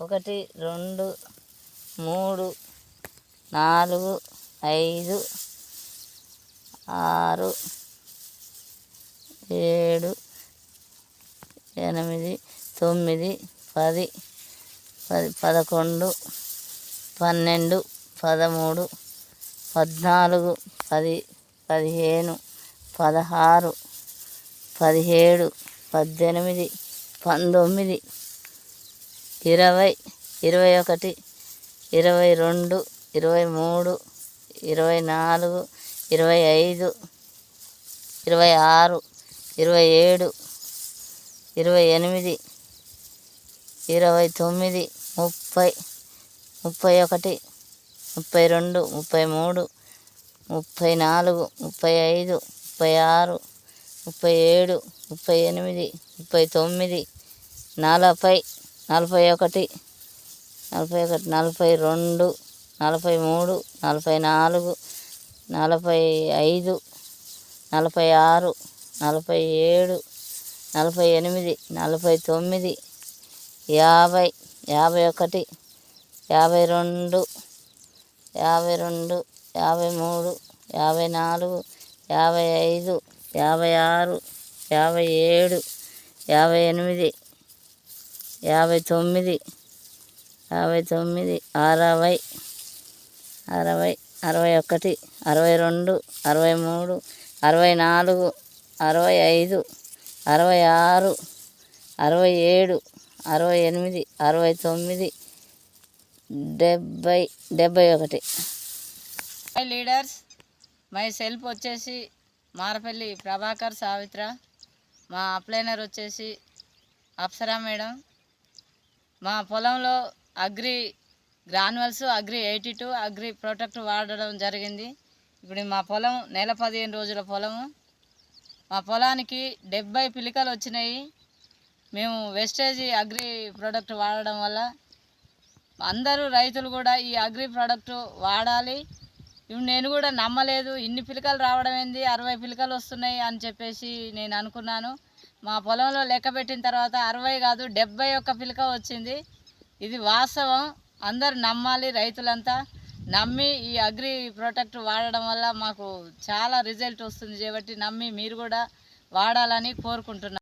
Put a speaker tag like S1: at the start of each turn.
S1: 1 2 3 4 5 6 7 8 9 10 10 11 12 13 14 10 15 16 17 18 19 20 21 22 23 24 25 26 27 28 29 30 31 32 33 34 35 36 37 38 39 40 41 41 42 43 44 45 46 47 48 49 50 51 52 52 53 54 55 56 57 58 59 59 60 60 61 62 63 64 65 66 67 68 69 70 71.
S2: My leaders, my self వచ్చేసి మారపల్లి ప్రభాకర్ సావిత్ర, మా అప్లైనర్ వచ్చేసి అప్సరా మేడం. మా పొలంలో agri granules, agri 82, agri protect వాడడం జరిగింది. ఇప్పుడు మా పొలం నెల 15 రోజుల పొలము. మా పొలానికి 70 పిలికలు వచ్చినాయి. మేము వెస్టేజీ అగ్రి ప్రోడక్ట్ వాడడం వల్ల అందరూ రైతులు కూడా ఈ అగ్రి ప్రోడక్ట్ వాడాలి. ఇవి నేను కూడా నమ్మలేదు, ఇన్ని పిలికలు రావడం ఏంది, 60 పిలికలు వస్తున్నాయి అని చెప్పేసి నేను అనుకున్నాను. మా పొలంలో లెక్క పెట్టిన తర్వాత 60 కాదు 71 పిలిక వచ్చింది. ఇది వాస్తవం, అందరు నమ్మాలి. రైతులంతా నమ్మి ఈ అగ్రి ప్రొటెక్ట్ వాడడం వల్ల మాకు చాలా రిజల్ట్ వస్తుంది కాబట్టి నమ్మి మీరు కూడా వాడాలని కోరుకుంటున్నాను.